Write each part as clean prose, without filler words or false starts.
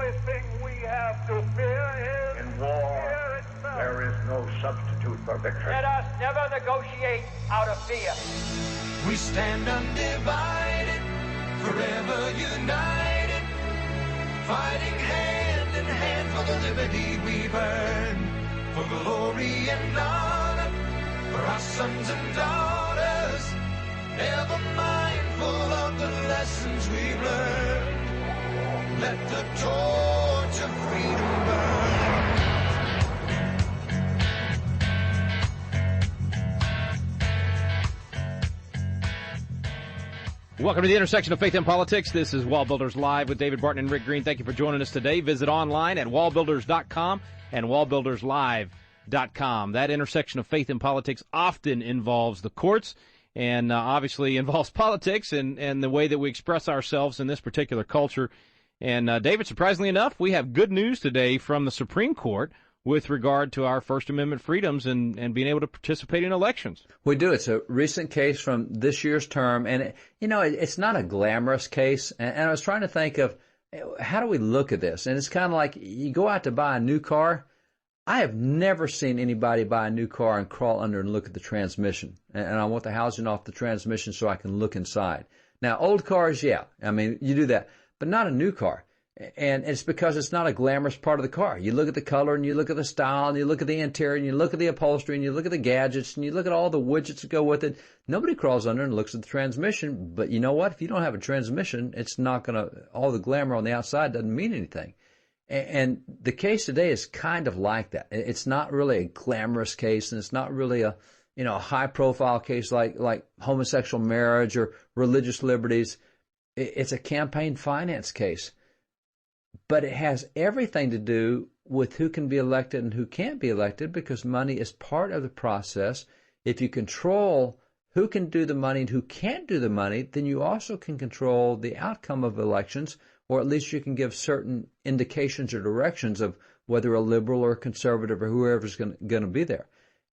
only thing we have to fear is in war. fear itself. There is no substitute for victory. Let us never negotiate out of fear. We stand undivided, forever united, fighting hand in hand for the liberty we've earned, for glory and honor, for our sons and daughters, ever mindful of the lessons we've learned. Let the torch of freedom burn. Welcome to the intersection of faith and politics. This is WallBuilders Live with David Barton and Rick Green. Thank you for joining us today. Visit online at wallbuilders.com and wallbuilderslive.com. That intersection of faith and politics often involves the courts and obviously involves politics and the way that we express ourselves in this particular culture. And, David, surprisingly enough, we have good news today from the Supreme Court with regard to our First Amendment freedoms and being able to participate in elections. We do. It's a recent case from this year's term, and, it's not a glamorous case. And I was trying to think of how do we look at this? And it's kind of like you go out to buy a new car. I have never seen anybody buy a new car and crawl under and look at the transmission. And I want the housing off the transmission so I can look inside. Now, old cars, yeah. I mean, you do that, but not a new car. And it's because it's not a glamorous part of the car. You look at the color and you look at the style and you look at the interior and you look at the upholstery and you look at the gadgets and you look at all the widgets that go with it. Nobody crawls under and looks at the transmission. But you know what? If you don't have a transmission, it's not going to, all the glamour on the outside doesn't mean anything. And the case today is kind of like that. It's not really a glamorous case, and it's not really a high profile case like homosexual marriage or religious liberties. It's a campaign finance case. But it has everything to do with who can be elected and who can't be elected, because money is part of the process. If you control who can do the money and who can't do the money, then you also can control the outcome of elections, or at least you can give certain indications or directions of whether a liberal or a conservative or whoever's going to be there.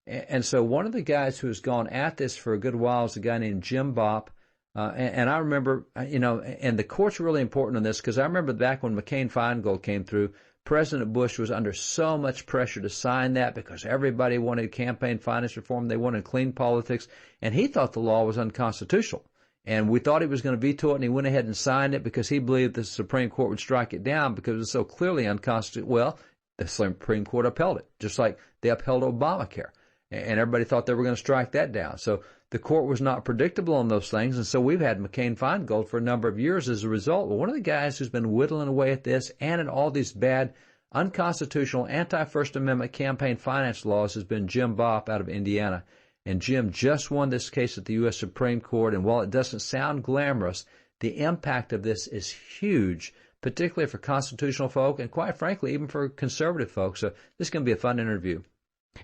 And so one of the guys who has gone at this for a good while is a guy named Jim Bopp. And I remember, and the court's really important on this, because I remember back when McCain-Feingold came through, President Bush was under so much pressure to sign that because everybody wanted campaign finance reform. They wanted clean politics. And he thought the law was unconstitutional. And we thought he was going to veto it, and he went ahead and signed it because he believed the Supreme Court would strike it down because it was so clearly unconstitutional. Well, the Supreme Court upheld it, just like they upheld Obamacare. And everybody thought they were going to strike that down. So the court was not predictable on those things, and so we've had McCain-Feingold for a number of years as a result. Well, one of the guys who's been whittling away at this and at all these bad, unconstitutional, anti-First Amendment campaign finance laws has been Jim Bopp out of Indiana. And Jim just won this case at the U.S. Supreme Court, and while it doesn't sound glamorous, the impact of this is huge, particularly for constitutional folk and, quite frankly, even for conservative folks. So this is going to be a fun interview.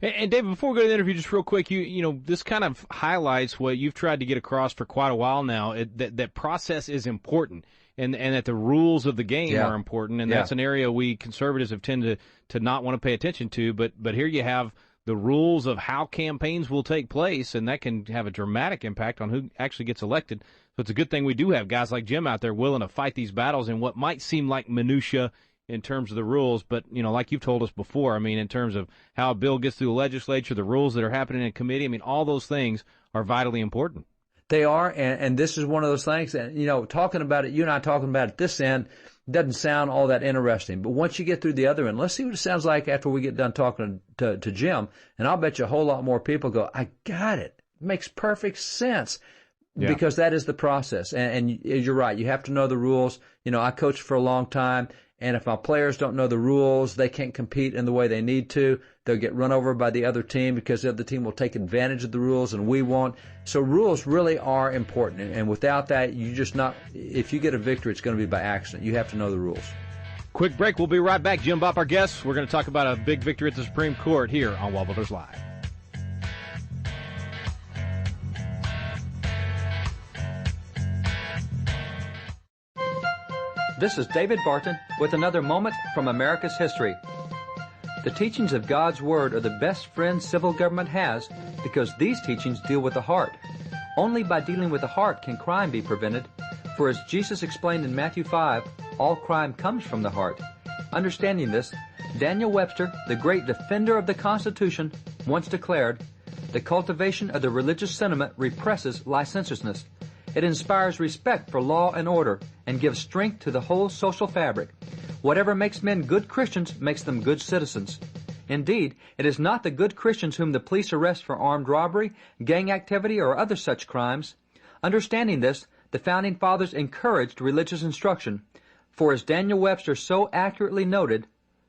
And David, before we go to the interview, just real quick, this kind of highlights what you've tried to get across for quite a while now, that process is important and that the rules of the game are important, and that's an area we conservatives have tended to not want to pay attention to, but here you have the rules of how campaigns will take place, and that can have a dramatic impact on who actually gets elected. So it's a good thing we do have guys like Jim out there willing to fight these battles in what might seem like minutia in terms of the rules, but, like you've told us before, in terms of how a bill gets through the legislature, the rules that are happening in committee, all those things are vitally important. They are, and this is one of those things that, talking about it, you and I talking about it this end, doesn't sound all that interesting. But once you get through the other end, let's see what it sounds like after we get done talking to Jim, and I'll bet you a whole lot more people go, I got it. It makes perfect sense. Yeah. Because that is the process. And you're right. You have to know the rules. I coached for a long time. And if my players don't know the rules, they can't compete in the way they need to. They'll get run over by the other team because the other team will take advantage of the rules and we won't. So rules really are important. And without that, if you get a victory, it's going to be by accident. You have to know the rules. Quick break. We'll be right back. Jim Bopp, our guest. We're going to talk about a big victory at the Supreme Court here on WallBuilders Live. This is David Barton with another moment from America's history. The teachings of God's Word are the best friend civil government has because these teachings deal with the heart. Only by dealing with the heart can crime be prevented, for as Jesus explained in Matthew 5, all crime comes from the heart. Understanding this, Daniel Webster, the great defender of the Constitution, once declared, "The cultivation of the religious sentiment represses licentiousness. It inspires respect for law and order and gives strength to the whole social fabric. Whatever makes men good Christians makes them good citizens. Indeed, it is not the good Christians whom the police arrest for armed robbery, gang activity, or other such crimes." Understanding this, the Founding Fathers encouraged religious instruction, for as Daniel Webster so accurately noted,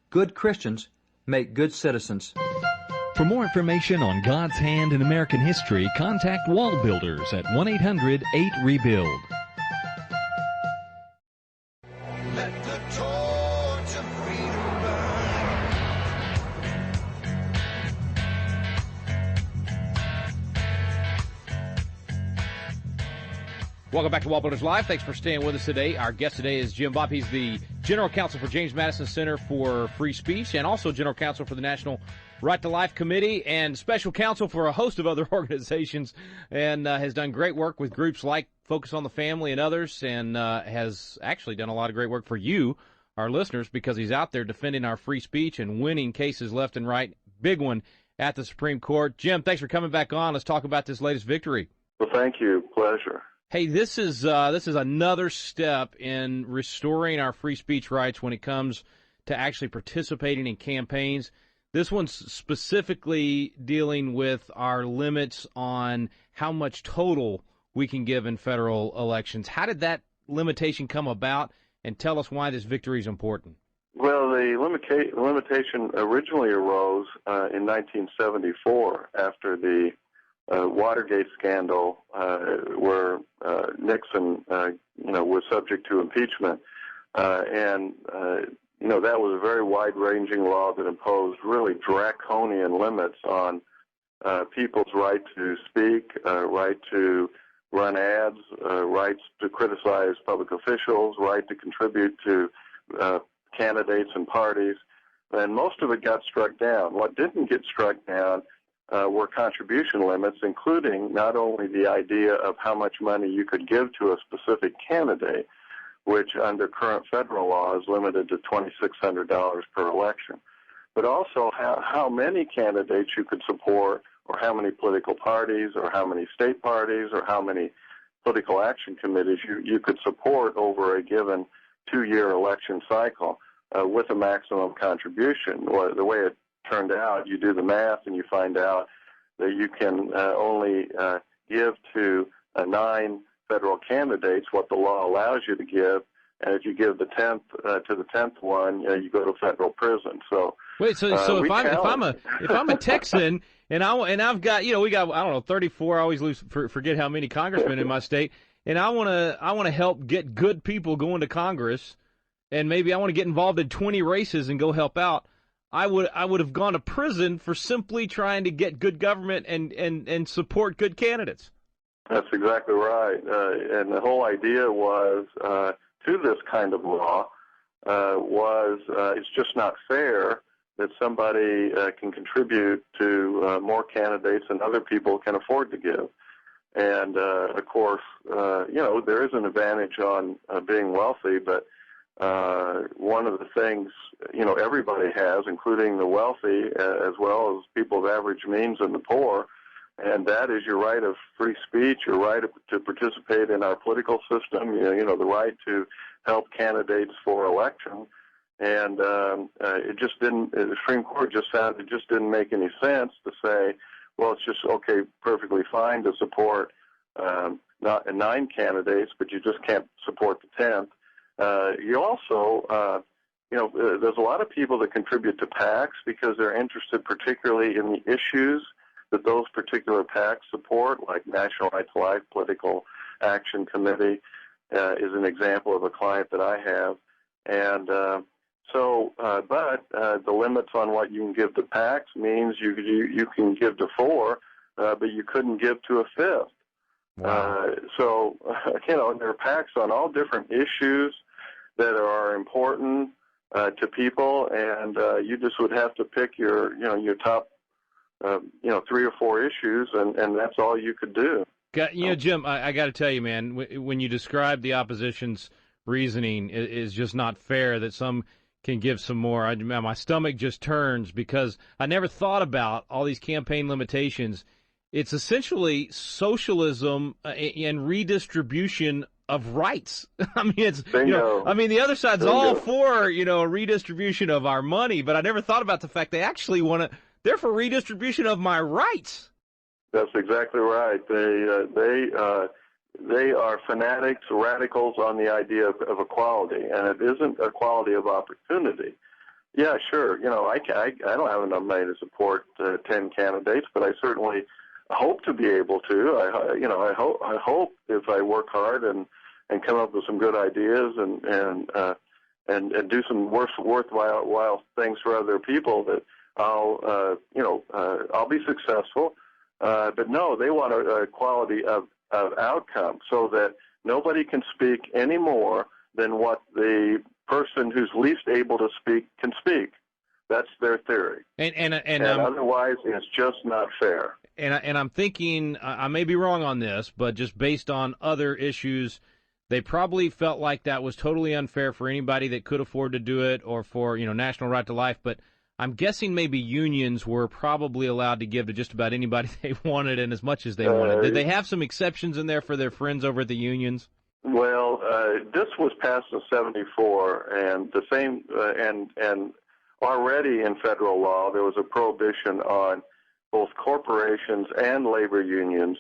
good Christians make good citizens. For more information on God's hand in American history, contact WallBuilders at 1-800-8-REBUILD. Let the torch of freedom burn. Welcome back to WallBuilders Live. Thanks for staying with us today. Our guest today is Jim Bopp. He's the General Counsel for James Madison Center for Free Speech and also General Counsel for the National Right to Life Committee and Special Counsel for a host of other organizations, and has done great work with groups like Focus on the Family and others, and has actually done a lot of great work for you, our listeners, because he's out there defending our free speech and winning cases left and right. Big one at the Supreme Court. Jim, thanks for coming back on. Let's talk about this latest victory. Well, thank you. Pleasure. Hey, this is another step in restoring our free speech rights when it comes to actually participating in campaigns. This one's specifically dealing with our limits on how much total we can give in federal elections. How did that limitation come about, and tell us why this victory is important? Well, the limitation originally arose in 1974 after the Watergate scandal, where Nixon, was subject to impeachment, and that was a very wide-ranging law that imposed really draconian limits on people's right to speak, right to run ads, rights to criticize public officials, right to contribute to candidates and parties, and most of it got struck down. What didn't get struck down were contribution limits, including not only the idea of how much money you could give to a specific candidate, which under current federal law is limited to $2,600 per election, but also how many candidates you could support, or how many political parties, or how many state parties, or how many political action committees you could support over a given 2-year election cycle with a maximum contribution. Well, the way it turned out, you do the math and you find out that you can only give to 9 federal candidates what the law allows you to give, and if you give the 10th to the 10th one, you go to federal prison. So wait, so if I'm a Texan and I've got we got 34. I always forget how many congressmen in my state, and I want to help get good people going to Congress, and maybe I want to get involved in 20 races and go help out. I would have gone to prison for simply trying to get good government and support good candidates. That's exactly right. And the whole idea was to this kind of law was it's just not fair that somebody can contribute to more candidates than other people can afford to give. And, of course, there is an advantage on being wealthy, but one of the things, everybody has, including the wealthy as well as people of average means and the poor, and that is your right of free speech, your right to participate in our political system, the right to help candidates for election. And it just didn't, the Supreme Court just found it just didn't make any sense to say, well, it's just perfectly fine to support not 9 candidates, but you just can't support the 10th. You also, there's a lot of people that contribute to PACs because they're interested particularly in the issues that those particular PACs support, like National Right to Life Political Action Committee is an example of a client that I have. And but the limits on what you can give to PACs means you can give to 4, but you couldn't give to a 5th. Wow. There are PACs on all different issues that are important to people, and you just would have to pick your top 3 or 4 issues, and that's all you could do. Jim, I got to tell you, man, when you describe the opposition's reasoning, is just not fair that some can give some more. My stomach just turns because I never thought about all these campaign limitations. It's essentially socialism and redistribution of rights. I mean, it's the other side's all for a redistribution of our money, but I never thought about the fact they actually they're for redistribution of my rights. That's exactly right. They are fanatics, radicals on the idea of equality, and it isn't equality of opportunity. Yeah, sure. I don't have enough money to support 10 candidates, but I certainly hope to be able to. I hope if I work hard and come up with some good ideas and do some worthwhile things for other people that I'll be successful. But no, they want a quality of outcome so that nobody can speak any more than what the person who's least able to speak can speak. That's their theory. And otherwise, it's just not fair. And I'm thinking, I may be wrong on this, but just based on other issues, they probably felt like that was totally unfair for anybody that could afford to do it, or for national right to life. But I'm guessing maybe unions were probably allowed to give to just about anybody they wanted and as much as they wanted. Did they have some exceptions in there for their friends over at the unions? Well, this was passed in '74, and the same, and already in federal law there was a prohibition on both corporations and labor unions,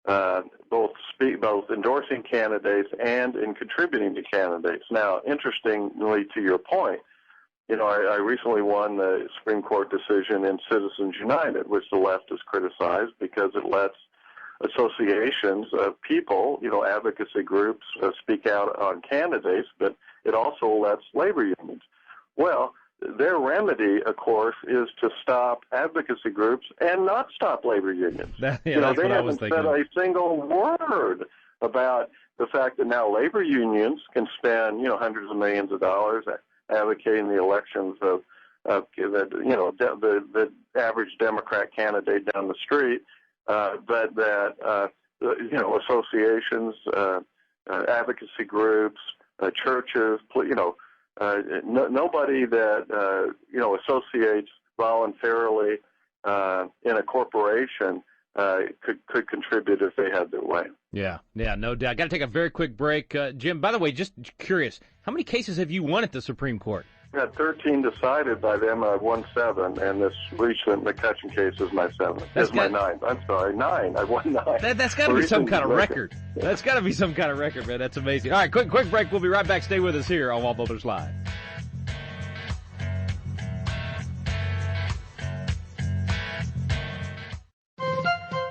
both endorsing candidates and in contributing to candidates. Now, interestingly, to your point, I recently won the Supreme Court decision in Citizens United, which the left has criticized because it lets associations of people, advocacy groups, speak out on candidates, but it also lets labor unions. Well, their remedy, of course, is to stop advocacy groups and not stop labor unions. They haven't said a single word about the fact that now labor unions can spend, hundreds of millions of dollars advocating the elections of the average Democrat candidate down the street, but that associations, advocacy groups, churches, nobody that associates voluntarily in a corporation could contribute if they had their way. Yeah, no doubt. Got to take a very quick break. Jim, by the way, just curious, how many cases have you won at the Supreme Court? I got 13 decided by them. I've won 7, and this recent McCutcheon case is my 7th. It's my 9th. I'm sorry, 9. I've won 9. That's got to be some kind of record. Yeah. That's got to be some kind of record, man. That's amazing. All right, quick break. We'll be right back. Stay with us here on WallBuilders Live.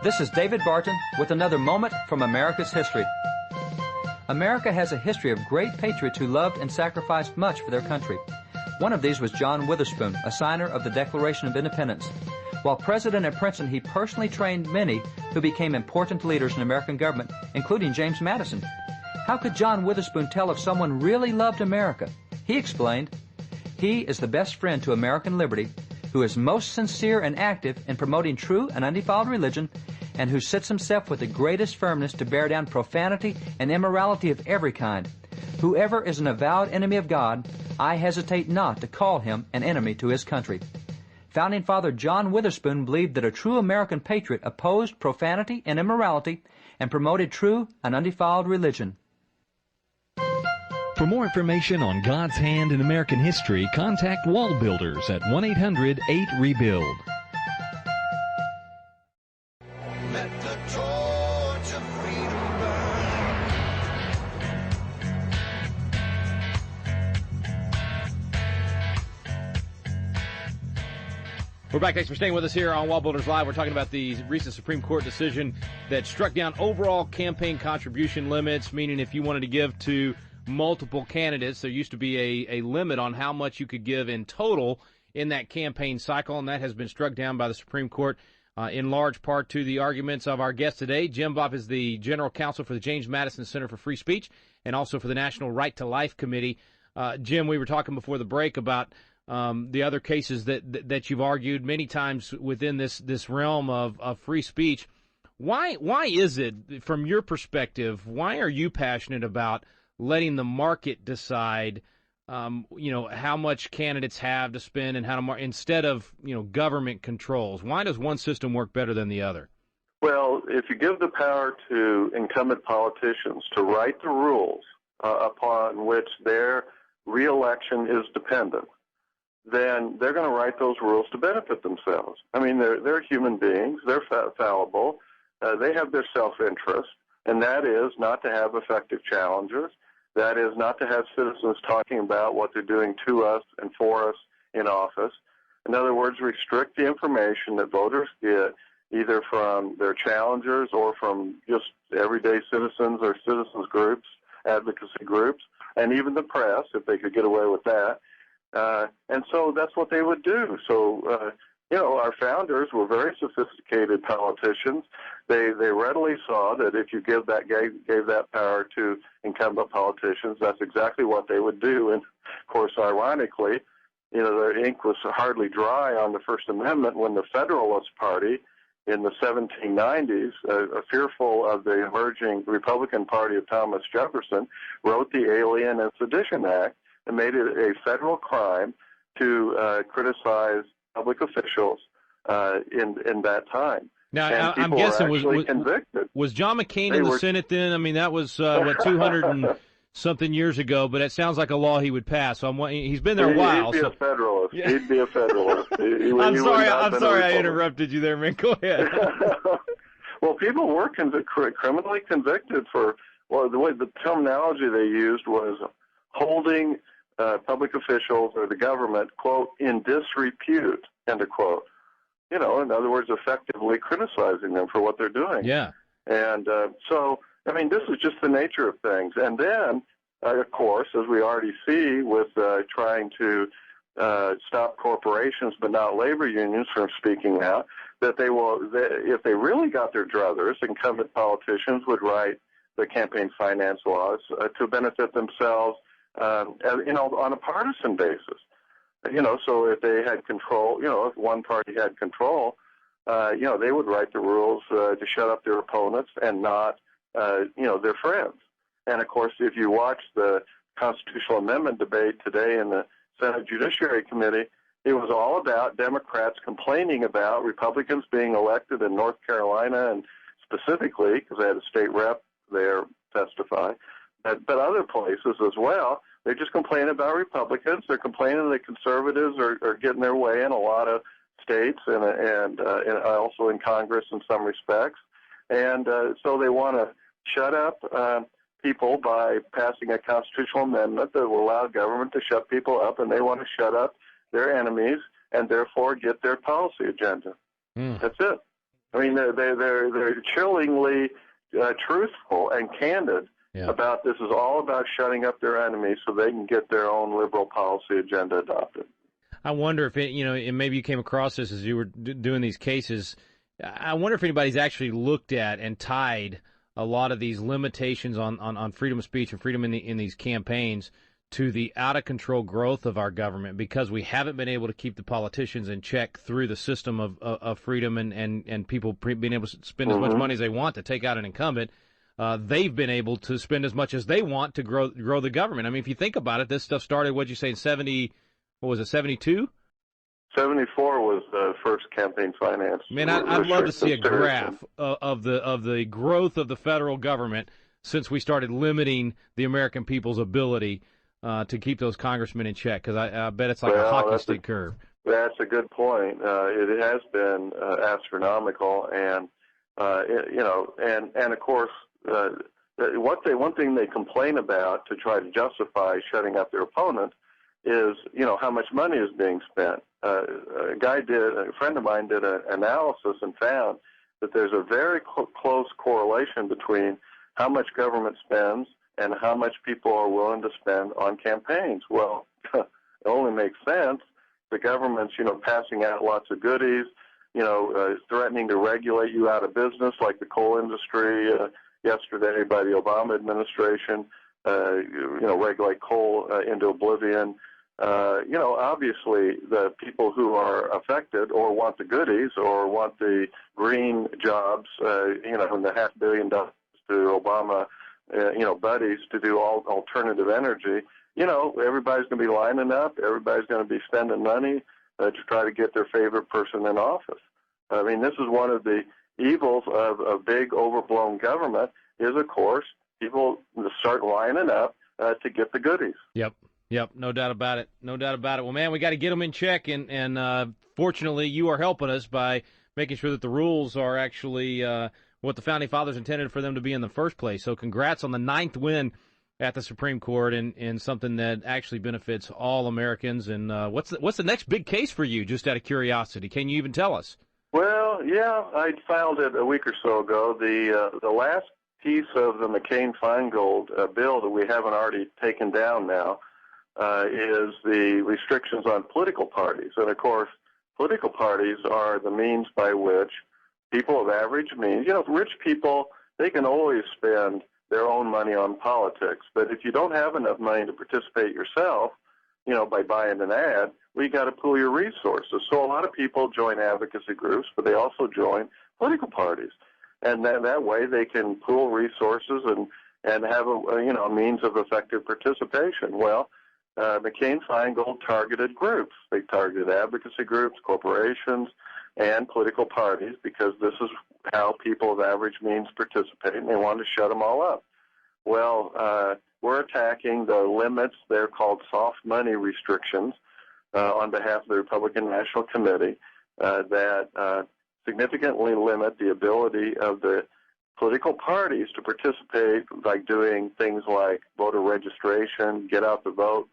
This is David Barton with another moment from America's history. America has a history of great patriots who loved and sacrificed much for their country. One of these was John Witherspoon, a signer of the Declaration of Independence. While president at Princeton, he personally trained many who became important leaders in American government, including James Madison. How could John Witherspoon tell if someone really loved America? He explained, "He is the best friend to American liberty, who is most sincere and active in promoting true and undefiled religion, and who sets himself with the greatest firmness to bear down profanity and immorality of every kind. Whoever is an avowed enemy of God, I hesitate not to call him an enemy to his country." Founding Father John Witherspoon believed that a true American patriot opposed profanity and immorality and promoted true and undefiled religion. For more information on God's hand in American history, contact WallBuilders at 1-800-8-REBUILD. Let the torch of freedom We're back. Thanks for staying with us here on WallBuilders Live. We're talking about the recent Supreme Court decision that struck down overall campaign contribution limits, meaning if you wanted to give to multiple candidates, there used to be a limit on how much you could give in total in that campaign cycle, and that has been struck down by the Supreme Court in large part to the arguments of our guest today. Jim Bopp is the general counsel for the James Madison Center for Free Speech and also for the National Right to Life Committee. Jim, we were talking before the break about the other cases that you've argued many times within this realm of free speech. Why is it, from your perspective, why are you passionate about letting the market decide how much candidates have to spend and how to instead of, government controls? Why does one system work better than the other? Well, if you give the power to incumbent politicians to write the rules upon which their reelection is dependent, then they're going to write those rules to benefit themselves. I mean, they're human beings. They're fallible. They have their self-interest, and that is not to have effective challengers. That is not to have citizens talking about what they're doing to us and for us in office. In other words, restrict the information that voters get either from their challengers or from just everyday citizens or citizens groups, advocacy groups, and even the press, if they could get away with that. And so that's what they would do. So, our founders were very sophisticated politicians. They readily saw that if you gave that power to incumbent politicians, that's exactly what they would do. And, of course, ironically, their ink was hardly dry on the First Amendment when the Federalist Party in the 1790s, fearful of the emerging Republican Party of Thomas Jefferson, wrote the Alien and Sedition Act and made it a federal crime to criticize public officials in that time. Now, I'm guessing was John McCain in the Senate then? I mean, that was 200 and something years ago, but it sounds like a law he would pass. So he's been there a while. He'd be a Federalist. Yeah. He'd be a Federalist. I'm sorry I interrupted you there, man. Go ahead. Well, people were criminally convicted for, the terminology they used was holding public officials or the government, quote, in disrepute, end of quote. In other words, effectively criticizing them for what they're doing. Yeah. And so, I mean, this is just the nature of things. And then, of course, as we already see with trying to stop corporations but not labor unions from speaking out, that if they really got their druthers, incumbent politicians would write the campaign finance laws to benefit themselves, on a partisan basis. So if they had control, if one party had control, they would write the rules to shut up their opponents and not, their friends. And, of course, if you watch the constitutional amendment debate today in the Senate Judiciary Committee, it was all about Democrats complaining about Republicans being elected in North Carolina, and specifically, because they had a state rep there testify, but other places as well. They just complain about Republicans. They're complaining that conservatives are getting their way in a lot of states and also in Congress in some respects. And so they want to shut up people by passing a constitutional amendment that will allow government to shut people up, and they want to shut up their enemies and therefore get their policy agenda. That's it. I mean, they're chillingly truthful and candid about this is all about shutting up their enemies so they can get their own liberal policy agenda adopted. I wonder if and maybe you came across this as you were doing these cases. I wonder if anybody's actually looked at and tied a lot of these limitations on freedom of speech and freedom in these campaigns to the out-of-control growth of our government, because we haven't been able to keep the politicians in check through the system of freedom and people being able to spend as much money as they want to take out an incumbent. They've been able to spend as much as they want to grow the government. I mean, if you think about it, this stuff started, what'd you say, in 72? 74 was the first campaign finance. Man, I'd love to see a graph of the growth of the federal government since we started limiting the American people's ability to keep those congressmen in check, because I bet it's like a hockey stick curve. That's a good point. It has been astronomical, and and of course, one thing they complain about to try to justify shutting up their opponent is how much money is being spent. A friend of mine did an analysis and found that there's a very close correlation between how much government spends and how much people are willing to spend on campaigns. Well, it only makes sense. The government's, passing out lots of goodies, threatening to regulate you out of business, like the coal industry yesterday by the Obama administration, regulate coal into oblivion. Obviously the people who are affected or want the goodies or want the green jobs, and the $500 million to Obama buddies to do all alternative energy, everybody's going to be lining up. Everybody's going to be spending money to try to get their favorite person in office. I mean, this is one of the evils of big, overblown government is, of course, people start lining up to get the goodies. Yep, no doubt about it. Well, man, we got to get them in check, and fortunately, you are helping us by making sure that the rules are actually what the Founding Fathers intended for them to be in the first place. So congrats on the 9th win at the Supreme Court and something that actually benefits all Americans. And what's the next big case for you, just out of curiosity? Can you even tell us? Well, yeah, I filed it a week or so ago. The last piece of the McCain-Feingold bill that we haven't already taken down now is the restrictions on political parties. And, of course, political parties are the means by which people of average means, rich people, they can always spend their own money on politics. But if you don't have enough money to participate yourself, by buying an ad, we got to pool your resources. So a lot of people join advocacy groups, but they also join political parties. And that way they can pool resources and have a means of effective participation. Well, McCain-Feingold targeted groups. They targeted advocacy groups, corporations, and political parties because this is how people of average means participate, and they wanted to shut them all up. Well, we're attacking the limits. They're called soft money restrictions on behalf of the Republican National Committee that significantly limit the ability of the political parties to participate by doing things like voter registration, get out the vote.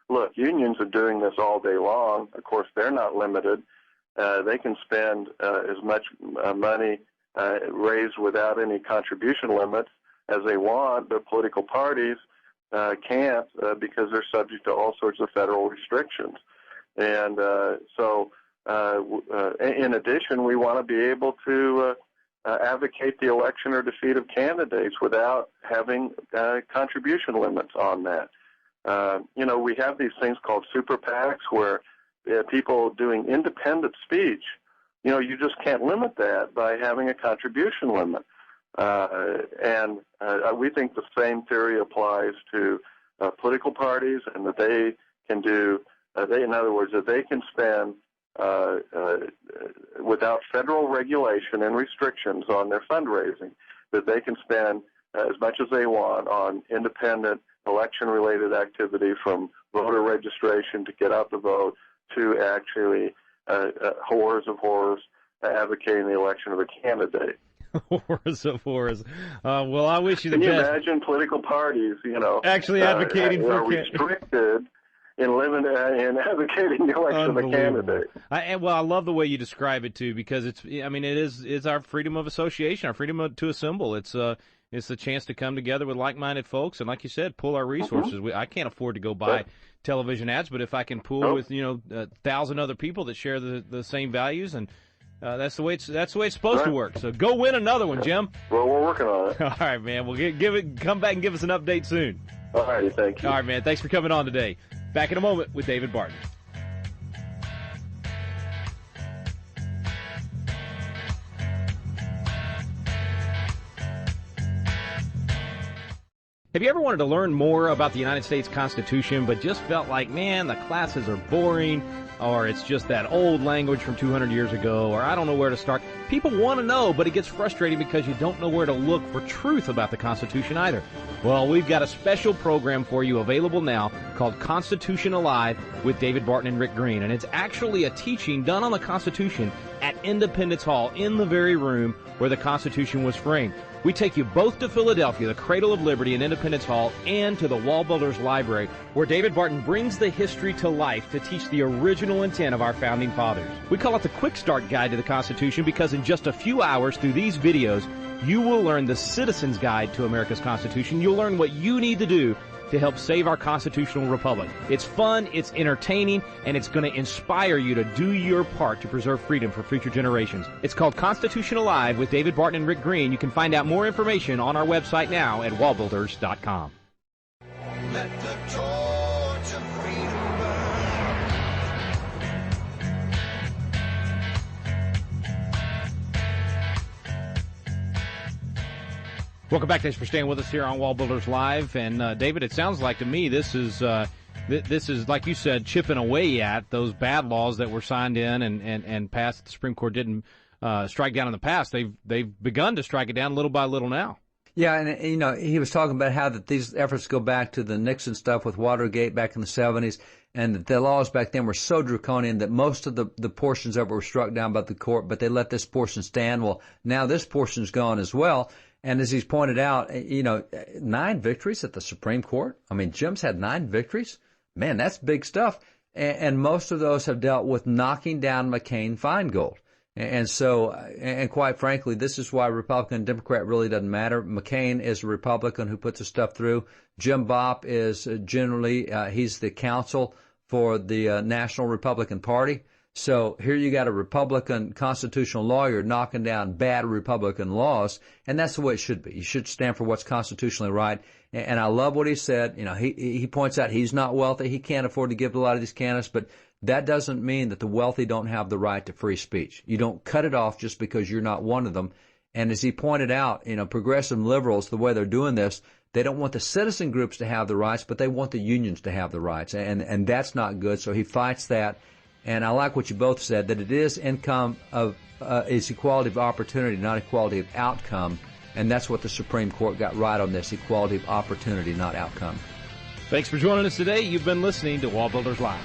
Look, unions are doing this all day long. Of course, they're not limited. They can spend as much money raised without any contribution limits as they want, but political parties can't because they're subject to all sorts of federal restrictions. And so in addition, we want to be able to advocate the election or defeat of candidates without having contribution limits on that. We have these things called super PACs where people doing independent speech, you just can't limit that by having a contribution limit. And we think the same theory applies to political parties, and that they can do, in other words, that they can spend without federal regulation and restrictions on their fundraising, that they can spend as much as they want on independent election-related activity, from voter registration to get out the vote to actually horrors of horrors advocating the election of a candidate. Horrors of horrors. Well, I wish you the best. Can you imagine political parties, actually advocating for restricted in advocating the election of a candidate? I love the way you describe it too, because it's our freedom of association, our freedom to assemble. It's the chance to come together with like-minded folks, and like you said, pool our resources. I can't afford to go buy television ads, but if I can pool with 1,000 other people that share the same values, and that's the way it's supposed to work. So go win another one, Jim. Well, we're working on it. All right, man. We'll come back and give us an update soon. All righty, thank you. All right, man. Thanks for coming on today. Back in a moment with David Barton. Have you ever wanted to learn more about the United States Constitution, but just felt like, man, the classes are boring, or it's just that old language from 200 years ago, or I don't know where to start? People want to know, but it gets frustrating because you don't know where to look for truth about the Constitution either. Well, we've got a special program for you available now called Constitution Alive with David Barton and Rick Green, and it's actually a teaching done on the Constitution at Independence Hall, in the very room where the Constitution was framed. We take you both to Philadelphia, the cradle of liberty, and Independence Hall, and to the WallBuilders Library, where David Barton brings the history to life to teach the original intent of our Founding Fathers. We call it the Quick Start Guide to the Constitution because in just a few hours through these videos, you will learn the Citizen's Guide to America's Constitution. You'll learn what you need to do to help save our constitutional republic. It's fun, it's entertaining, and it's going to inspire you to do your part to preserve freedom for future generations. It's called Constitution Alive with David Barton and Rick Green. You can find out more information on our website now at wallbuilders.com. Let the torch of freedom burn. Welcome back. Thanks for staying with us here on WallBuilders Live. And David, it sounds like to me this is like you said, chipping away at those bad laws that were signed in and passed. The Supreme Court didn't strike down in the past. They've begun to strike it down little by little now. Yeah, and you know, he was talking about how that these efforts go back to the Nixon stuff with Watergate back in the 70s, and that the laws back then were so draconian that most of the portions of it were struck down by the court, but they let this portion stand. Well, now this portion's gone as well. And as he's pointed out, you know, 9 victories at the Supreme Court. I mean, Jim's had 9 victories. Man, that's big stuff. And most of those have dealt with knocking down McCain-Feingold. And so, and quite frankly, this is why Republican and Democrat really doesn't matter. McCain is a Republican who puts the stuff through. Jim Bopp is generally, he's the counsel for the National Republican Party. So here you got a Republican constitutional lawyer knocking down bad Republican laws, and that's the way it should be. You should stand for what's constitutionally right. And I love what he said. You know, he points out he's not wealthy. He can't afford to give to a lot of these candidates, but that doesn't mean that the wealthy don't have the right to free speech. You don't cut it off just because you're not one of them. And as he pointed out, you know, progressive liberals, the way they're doing this, they don't want the citizen groups to have the rights, but they want the unions to have the rights. And that's not good. So he fights that. And I like what you both said, that it is income of is equality of opportunity, not equality of outcome. And that's what the Supreme Court got right on this, equality of opportunity, not outcome. Thanks for joining us today. You've been listening to WallBuilders Live.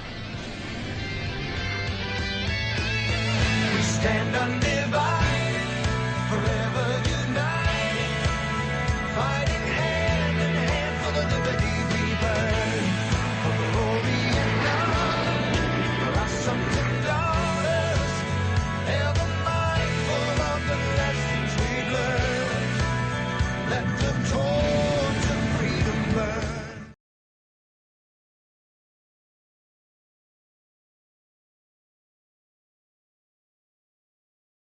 We stand under